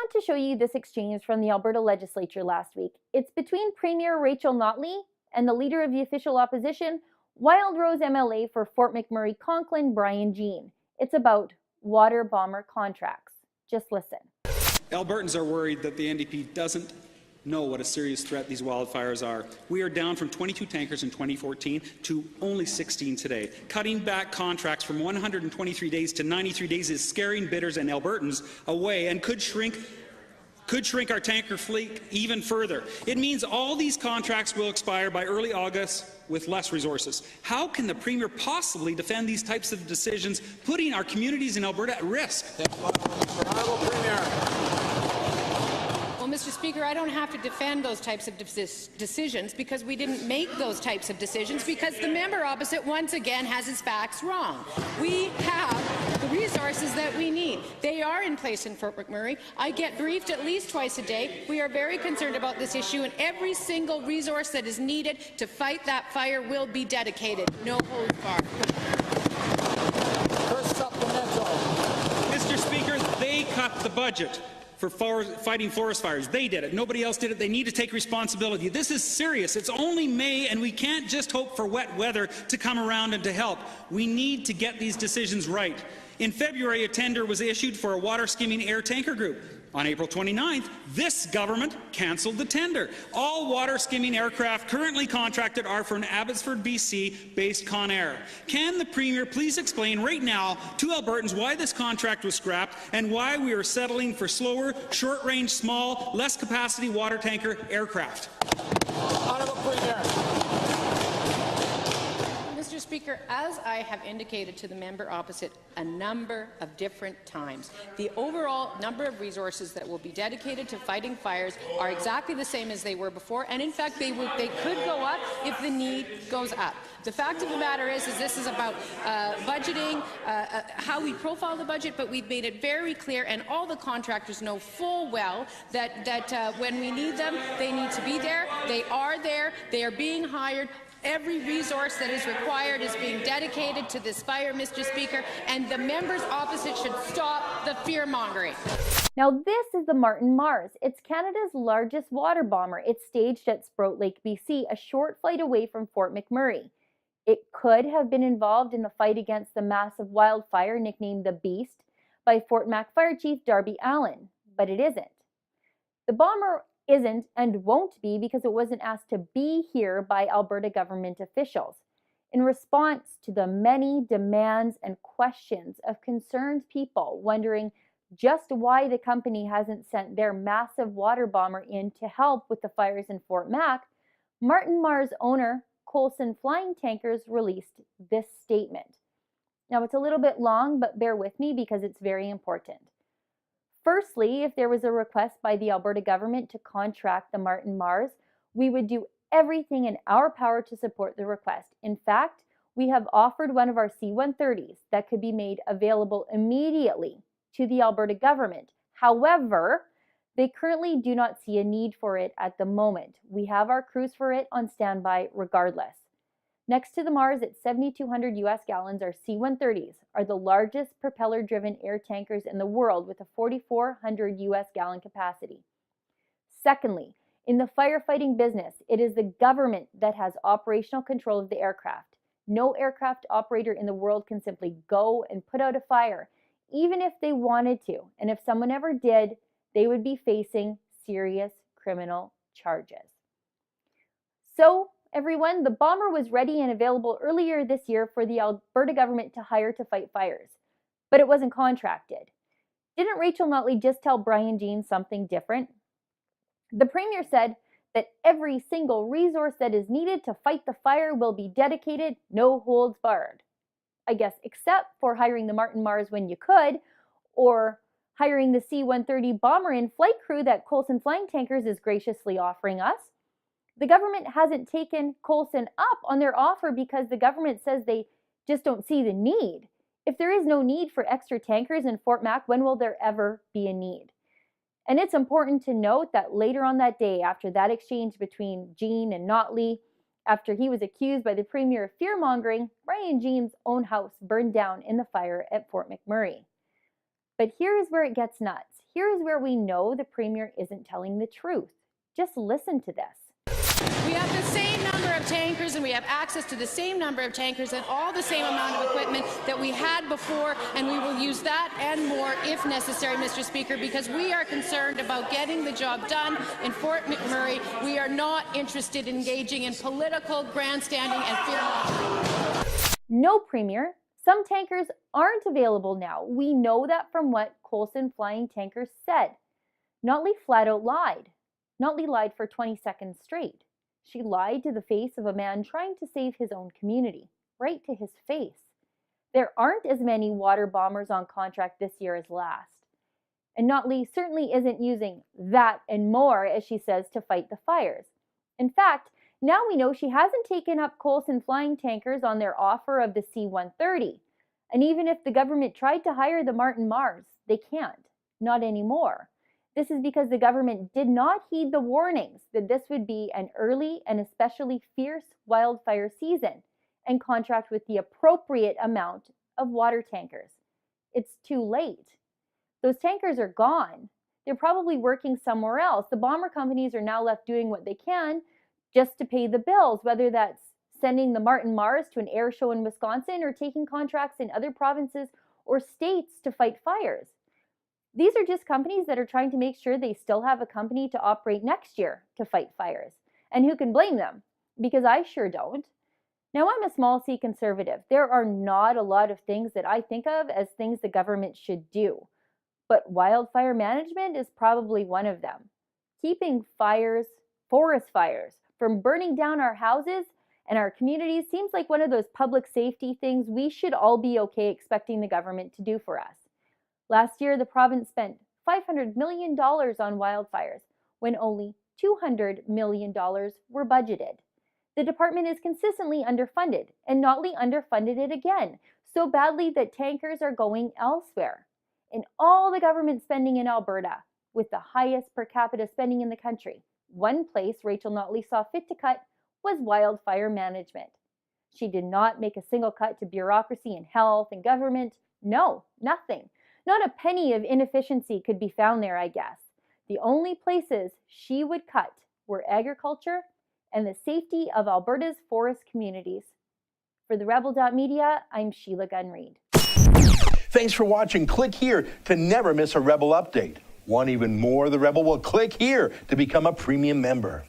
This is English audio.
want to show you this exchange from the Alberta Legislature last week. It's between Premier Rachel Notley and the Leader of the Official Opposition, Wildrose MLA for Fort McMurray Conklin, Brian Jean. It's about water bomber contracts. Just listen. Albertans are worried that the NDP doesn't know what a serious threat these wildfires are. We are down from 22 tankers in 2014 to only 16 today. Cutting back contracts from 123 days to 93 days is scaring bidders and Albertans away and could shrink our tanker fleet even further. It means all these contracts will expire by early August with less resources. How can the Premier possibly defend these types of decisions, putting our communities in Alberta at risk? Well, Mr. Speaker, I don't have to defend those types of decisions because we didn't make those types of decisions because the member opposite once again has his facts wrong. We have the resources that we need. They are in place in Fort McMurray. I get briefed at least twice a day. We are very concerned about this issue, and every single resource that is needed to fight that fire will be dedicated. No holds barred. First supplemental. Mr. Speaker, they cut the budget for fighting forest fires. They did it. Nobody else did it. They need to take responsibility. This is serious. It's only May, and we can't just hope for wet weather to come around and to help. We need to get these decisions right. In February, a tender was issued for a water skimming air tanker group. On April 29th, this government cancelled the tender. All water skimming aircraft currently contracted are from Abbotsford, BC-based Conair. Can the Premier please explain right now to Albertans why this contract was scrapped and why we are settling for slower, short-range, small, less-capacity water tanker aircraft? Honourable Premier. Mr. Speaker, as I have indicated to the member opposite a number of different times, the overall number of resources that will be dedicated to fighting fires are exactly the same as they were before, and in fact they could go up if the need goes up. The fact of the matter is this is about budgeting, how we profile the budget, but we've made it very clear, and all the contractors know full well that when we need them, they need to be there. They are there. They are being hired. Every resource that is required is being dedicated to this fire, Mr. Speaker, and the members opposite should stop the fear-mongering. Now this is the Martin Mars. It's Canada's largest water bomber. It's staged at Sprout Lake, BC, a short flight away from Fort McMurray. It could have been involved in the fight against the massive wildfire nicknamed the Beast by Fort Mac Fire Chief Darby Allen, but it isn't. The bomber isn't and won't be because it wasn't asked to be here by Alberta government officials. In response to the many demands and questions of concerned people wondering just why the company hasn't sent their massive water bomber in to help with the fires in Fort Mac, Martin Mars owner Colson Flying Tankers released this statement. Now it's a little bit long, but bear with me because it's very important. Firstly, if there was a request by the Alberta government to contract the Martin Mars, we would do everything in our power to support the request. In fact, we have offered one of our C-130s that could be made available immediately to the Alberta government. However, they currently do not see a need for it at the moment. We have our crews for it on standby regardless. Next to the Mars at 7,200 US gallons, our C-130s are the largest propeller-driven air tankers in the world with a 4,400 US gallon capacity. Secondly, in the firefighting business, it is the government that has operational control of the aircraft. No aircraft operator in the world can simply go and put out a fire, even if they wanted to. And if someone ever did, they would be facing serious criminal charges. So, everyone, the bomber was ready and available earlier this year for the Alberta government to hire to fight fires, but it wasn't contracted. Didn't Rachel Notley just tell Brian Jean something different? The Premier said that every single resource that is needed to fight the fire will be dedicated, no holds barred. I guess except for hiring the Martin Mars when you could, or hiring the C-130 bomber in flight crew that Colson Flying Tankers is graciously offering us. The government hasn't taken Colson up on their offer because the government says they just don't see the need. If there is no need for extra tankers in Fort Mac, when will there ever be a need? And it's important to note that later on that day, after that exchange between Jean and Notley, after he was accused by the Premier of fear-mongering, Brian Jean's own house burned down in the fire at Fort McMurray. But here's where it gets nuts. Here's where we know the Premier isn't telling the truth. Just listen to this. We have the same number of tankers and we have access to the same number of tankers and all the same amount of equipment that we had before, and we will use that and more if necessary, Mr. Speaker, because we are concerned about getting the job done in Fort McMurray. We are not interested in engaging in political grandstanding and fear-mongering. No, Premier. Some tankers aren't available now. We know that from what Coulson Flying Tankers said. Notley flat out lied. Notley lied for 20 seconds straight. She lied to the face of a man trying to save his own community, right to his face. There aren't as many water bombers on contract this year as last. And Notley certainly isn't using that and more, as she says, to fight the fires. In fact, now we know she hasn't taken up Coulson Flying Tankers on their offer of the C-130. And even if the government tried to hire the Martin Mars, they can't. Not anymore. This is because the government did not heed the warnings that this would be an early and especially fierce wildfire season and contract with the appropriate amount of water tankers. It's too late. Those tankers are gone. They're probably working somewhere else. The bomber companies are now left doing what they can just to pay the bills, whether that's sending the Martin Mars to an air show in Wisconsin or taking contracts in other provinces or states to fight fires. These are just companies that are trying to make sure they still have a company to operate next year to fight fires. And who can blame them? Because I sure don't. Now, I'm a small C conservative. There are not a lot of things that I think of as things the government should do. But wildfire management is probably one of them. Keeping fires, forest fires, from burning down our houses and our communities seems like one of those public safety things we should all be okay expecting the government to do for us. Last year, the province spent $500 million on wildfires when only $200 million were budgeted. The department is consistently underfunded, and Notley underfunded it again, so badly that tankers are going elsewhere. In all the government spending in Alberta, with the highest per capita spending in the country, one place Rachel Notley saw fit to cut was wildfire management. She did not make a single cut to bureaucracy and health and government. No, nothing. Not a penny of inefficiency could be found there, I guess. The only places she would cut were agriculture and the safety of Alberta's forest communities. For the Rebel.media, I'm Sheila Gunn Reid. Thanks for watching. Click here to never miss a Rebel update. Want even more of the Rebel? Well, click here to become a premium member.